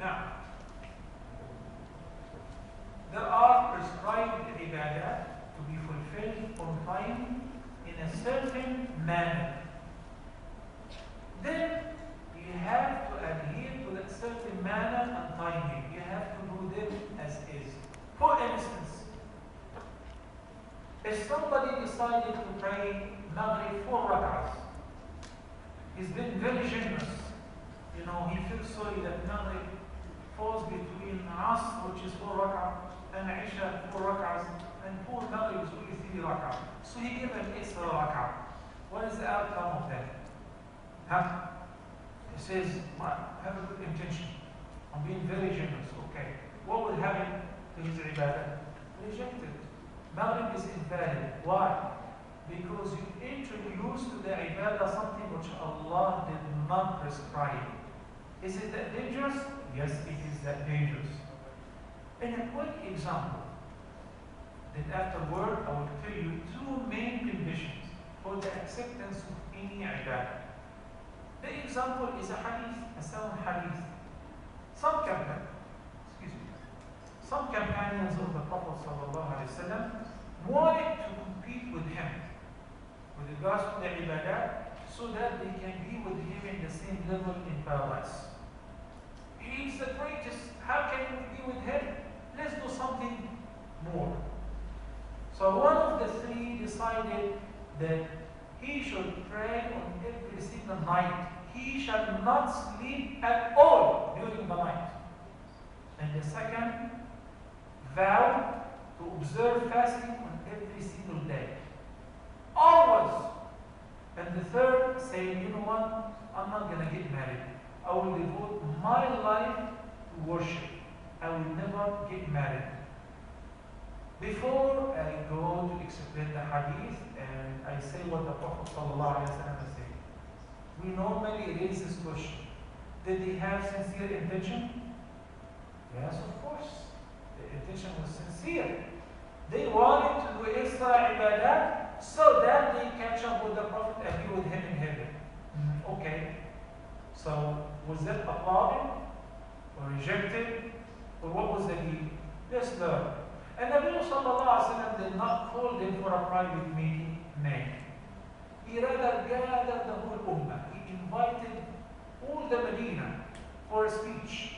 Now, there are prescribed ibadah to be fulfilled on time in a certain manner. Then you have to adhere to that certain manner and timing. You have to do them as is. For instance, if somebody decided to pray Maghrib 4 rak'ahs, he's been very generous. You know, he feels sorry that Maghrib falls between Asr, which is 4 rak'ahs, and Isha 4 rak'ahs, and poor Maghrib is only 3 rak'ahs. So he gave an extra rak'ah. What is the outcome of that? Huh? He says, have a good intention. I'm being very generous. Okay. What will happen to his ibadah? Rejected. Maghrib is invalid. Why? Because you introduced to the ibadah something which Allah did not prescribe. Is it that dangerous? Yes, it is that dangerous. In a quick example, then afterward I will tell you 2 main conditions for the acceptance of any ibadah. The example is a hadith, a sound hadith. Some companions of the Prophet ﷺ wanted to compete with him with regards to the ibadah so that they can be with him in the same level in paradise. He's the greatest. How can we be with him? Let's do something more. So one of the 3 decided that he should pray on every single night. He shall not sleep at all during the night. And the second vowed to observe fasting on every single day. Always. And the third saying, you know what? I'm not going to get married. I will devote my life to worship. I will never get married. Before I go to explain the hadith and I say what the Prophet ﷺ said, we normally raise this question. Did he have sincere intention? Yes, of course. The intention was sincere. They wanted to do extra ibadah so that they catch up with the Prophet and be with him in heaven. Okay. So, was that applauded or rejected? Or what was the deal? Let's learn. And Nabi sallallahu alaihi wasallam did not call them for a private meeting. He rather gathered the whole ummah. He invited all the Medina for a speech.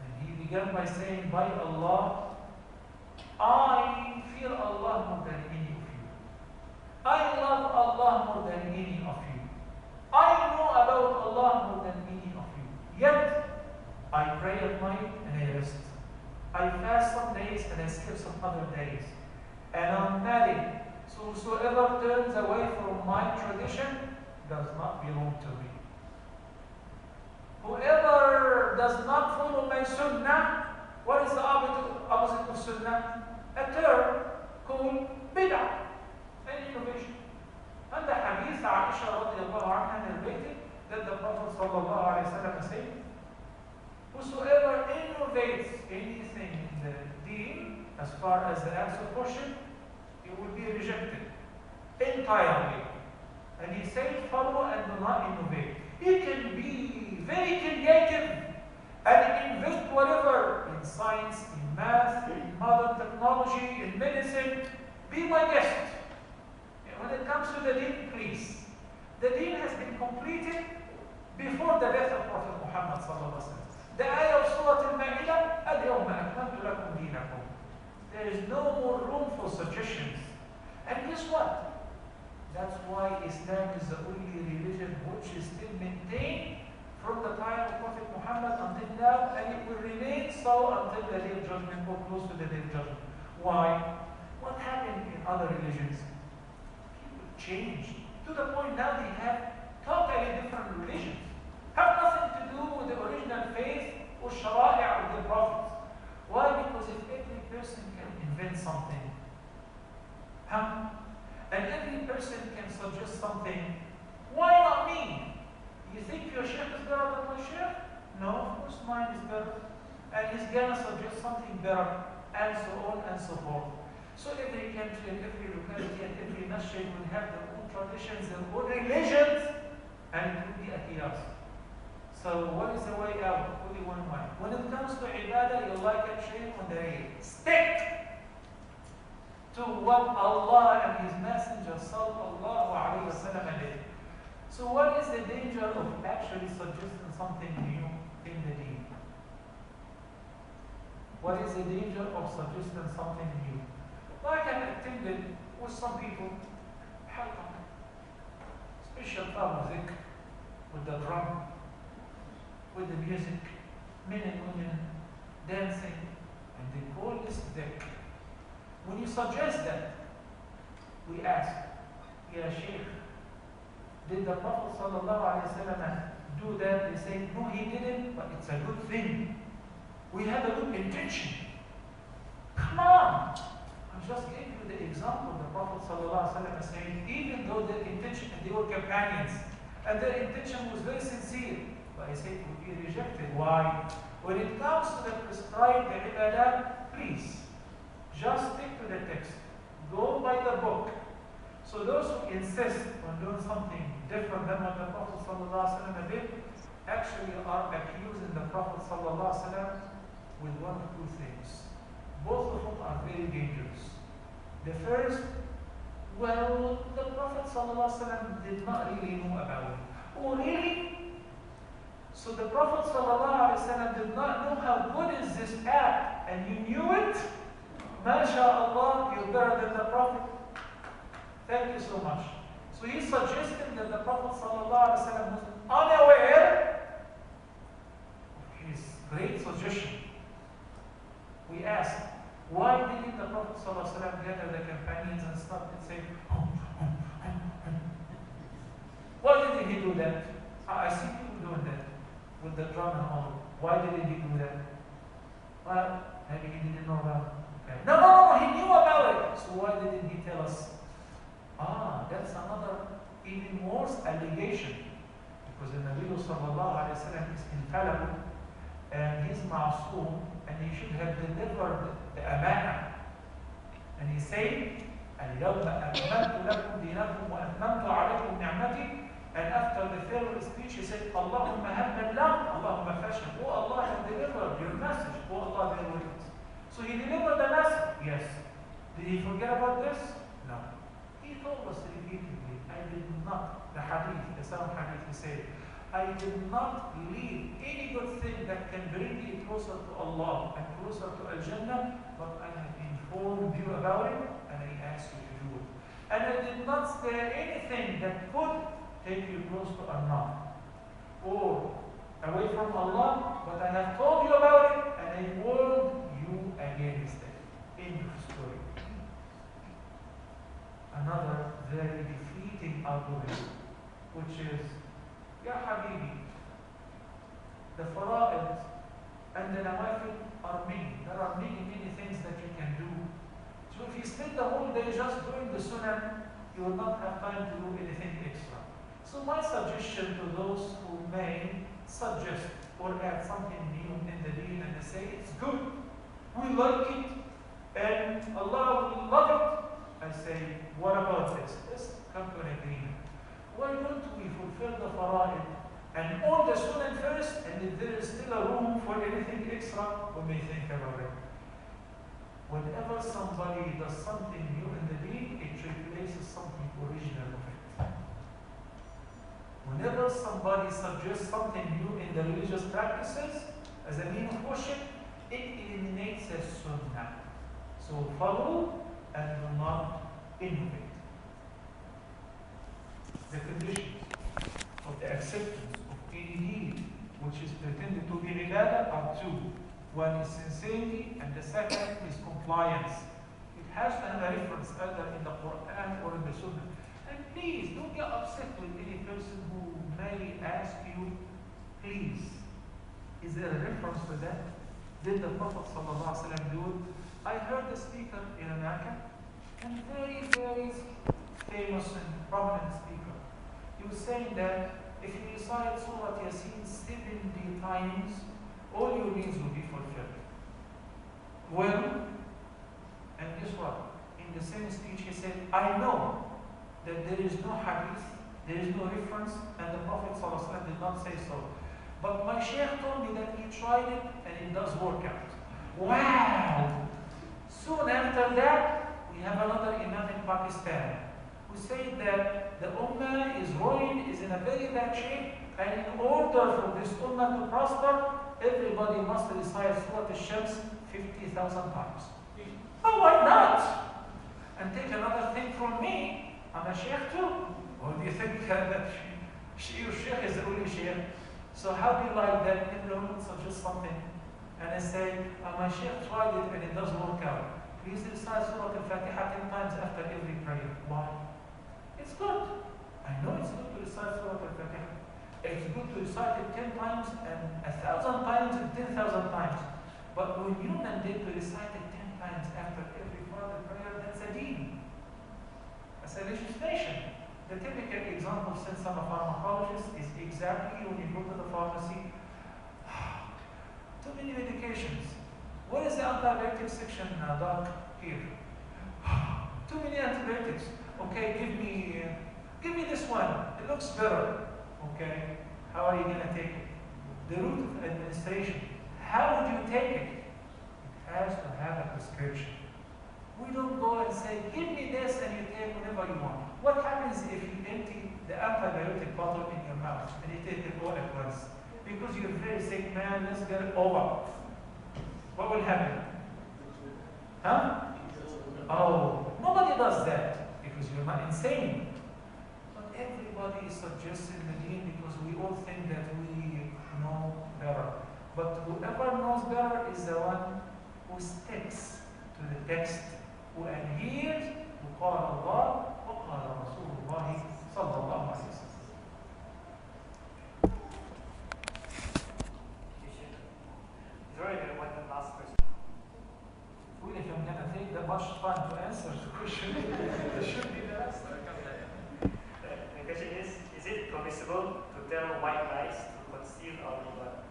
And he began by saying, by Allah, I fear Allah more than any of you. I love Allah more than any of you. I know about Allah more than any of you. Yet, I pray at night and I rest. I fast some days and I skip some other days. And I'm married. So whosoever turns away from my tradition does not belong to me. Whoever does not follow my sunnah, what is the opposite of sunnah? A term called bid'ah, an innovation. And the hadith Aisha radiallahu anha narrated that the Prophet sallallahu alayhi wa sallam said, whosoever innovates anything in the deen, as far as the answer portion, it will be rejected entirely. And he said, follow and do not innovate. You can be very creative and invent whatever in science, in math, in modern technology, in medicine. Be my guest. And when it comes to the deen, please. The deen has been completed before the death of Prophet Muhammad sallallahu alaihi wasallam. The ayah of Surah Al-Ma'idah, الْيَوْمَ أَكْمَلْتُ لَكُمْ دِينَكُمْ. There is no more room for suggestions. And guess what? That's why Islam is the only religion which is still maintained from the time of Prophet Muhammad until now, and it will remain so until the Day of Judgment or close to the Day of Judgment. Why? What happened in other religions? People changed to the point now they have totally different religions. Have nothing to do with the original faith or shara'i of the prophets. Why? Because if every person can invent something, and every person can suggest something, why not me? You think your sheikh is better than my sheikh? No, of course mine is better. And he's going to suggest something better, and so on and so forth. So every country and every locality and every masjid will have their own traditions, their own religions, and it will be a chaos. So what is the way out? Only one way. When it comes to ibadah, you like a chain on the rail. Stick to what Allah and His Messenger sallallahu alaihi wasallam did. So what is the danger of actually suggesting something new in the deen? What is the danger of suggesting something new? Like I attended with some people, halqa, special type of dhikr, with the drum, with the music, men and women dancing, and they call this dhikr. When you suggest that, we ask, Ya Shaykh, did the Prophet ﷺ do that? They say, no, he didn't, but it's a good thing. We have a good intention. Come on! I just gave you the example. The Prophet ﷺ is saying, even though their intention, and they were companions, and their intention was very sincere, but I say it would be rejected. Why? When it comes to the prescribed ibadah, please, just stick to the text. Go by the book. So those who insist on doing something different than what the Prophet ﷺ did, actually are accusing the Prophet ﷺ with one of two things. Both of them are very dangerous. The first, well, the Prophet ﷺ did not really know about it. Oh, really? So the Prophet ﷺ did not know how good is this act, and you knew it? MashaAllah, you're better than the Prophet. Thank you so much. So he's suggesting that the Prophet ﷺ was unaware of his great suggestion. We ask, why didn't the Prophet ﷺ gather the companions and start and say, why didn't he do that? I see people doing that with the drum and all. Why didn't he do that? Well, maybe he didn't know about it. Okay. No, he knew about it. So why didn't he tell us? That's another even worse allegation. Because the Nabi sallallahu alayhi wa sallam is infallible and he's ma'soom and he should have delivered the amana. And he said, اليوم أكملت لكم دينكم وأتممت عليكم نعمتي. And after the third speech he said, Allahumma habban lam, Allahumma fashal. Oh Allah has delivered your message. Oh Allah, bear with it. So he delivered the message. Yes. Did he forget about this? No. He told us repeatedly, I did not, the hadith, the sound hadith, he said, I did not leave any good thing that can bring you closer to Allah and closer to Al-Jannah, but I have informed you about it and I asked you to do it. And I did not spare anything that could take you close to Allah or away from Allah, but I have told you about it and I warned you against it. End of story. Another very defeating argument, which is, Ya Habibi, the fara'id and the nawafil are many. There are many things that you can do. So if you spend the whole day just doing the sunnah, you will not have time to do anything extra. So my suggestion to those who may suggest or add something new in the deen and they say it's good, we like it, and Allah will love it, I say, what about this? Let's come to an agreement. Why don't we fulfill the fara'id and all the sunnah first, and if there is still a room for anything extra, we may think about it. Whenever somebody does something new in the deen, it replaces something original of it. Whenever somebody suggests something new in the religious practices as a mean of worship, it eliminates the sunnah. So follow and do not innovate. The conditions of the acceptance of any deed which is pretended to be ibadah are two. One is sincerity and the second is compliance. It has to have a reference either in the Quran or in the Sunnah. And please don't get upset with any person who may ask you, please, is there a reference to that? Did the Prophet ﷺ do it? I heard the speaker in America, and very famous and prominent speaker. He was saying that if you recite Surah Yasin 70 times, all your needs will be fulfilled. Well, and guess what? In the same speech he said, I know that there is no hadith, there is no reference, and the Prophet ﷺ did not say so. But my sheikh told me that he tried it and it does work out. Wow! Soon after that, we have another imam in Pakistan who said that the ummah is in a very bad shape, and in order for this ummah to prosper, everybody must recite Surah Al-Shams 50,000 times. Oh, why not? And take another thing from me, I'm a sheikh too. Or do you think that your sheikh is the only sheikh? So how do you like that? Everyone suggest something. And I say, my sheikh tried it and it does work out. Please recite Surah Al-Fatiha 10 times after every prayer. Why? It's good. I know it's good to recite Surah Al-Fatiha. It's good to recite it 10 times and 1,000 times and 10,000 times. But when you mandate to recite it 10 times after every further prayer, that's a deen. That's a legislation. The typical example since I'm a pharmacologist is exactly when you go to the pharmacy, too many medications. What is the antibiotic section, doc, here? Too many antibiotics. Okay, give me this one. It looks better. Okay, how are you going to take it? The route of administration. How would you take it? It has to have a prescription. We don't go and say, give me this, and you take whatever you want. What happens if you empty the antibiotic bottle in your mouth and you take it all at once? Because you're a very sick man, let's get it over. What will happen? Huh? Oh, nobody does that because you're not insane. But everybody is suggesting the deen because we all think that we know better. But whoever knows better is the one who sticks to the text, who adheres to قال الله وقال رسول الله صلى الله عليه وسلم. Last question. Well, if I'm going to take that much time to answer the question, it should be the last. The question is it permissible to tell white lies to conceal our ibadah?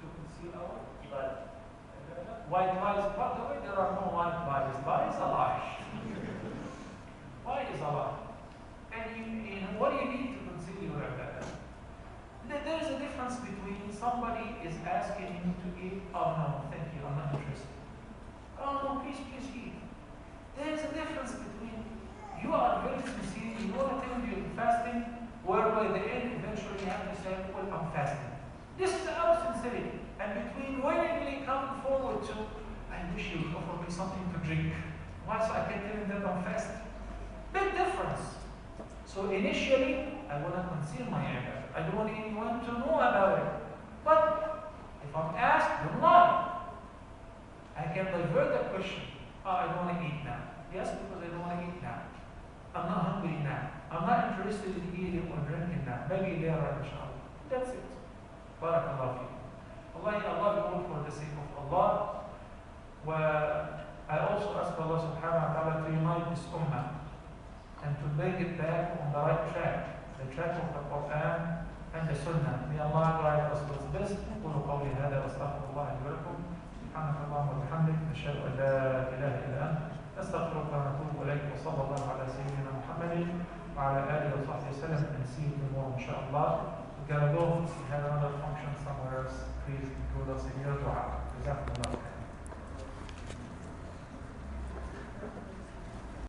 To conceal our Ibadah. white lies? By the way, there are no white lies. Lie is a lie. Lie is a lie. And what do you need to conceal your ibadah? There's a difference between somebody is asking you to eat. Oh no, thank you, I'm not interested. Oh no, please eat. There's a difference between you are very sincere, you want to tell me you're fasting, whereby the end eventually you have to say, well, I'm fasting. This is our sincerity. And between willingly coming forward to, I wish you would offer me something to drink. Why? So I can tell him that I'm fasting. Big difference. So initially, I want to conceal my ibadah. I don't want anyone to know about it. But if I'm asked, don't lie. I can divert the question. I don't want to eat now. Yes, because I don't want to eat now. I'm not hungry now. I'm not interested in eating or drinking now. Maybe later, inshallah. That's it. Barakallahu feekum. Allah you all for the sake of Allah. I also ask Allah subhanahu wa ta'ala to unite this ummah and to bring it back on the right track, the track of the Quran and the Sunnah. May Allah guide us with this. أقول قولي هذا وأستغفر الله لي ولكم. سبحانك اللهم وبحمدك نشهد أن لا إله إلا أنت نستغفرك ونتوب إليك وصلى الله على سيدنا محمد وعلى آله وصحبه وسلم and see you tomorrow inshallah. We gotta go. We have another function somewhere else. Please include us in your dua. جزاكم الله خير.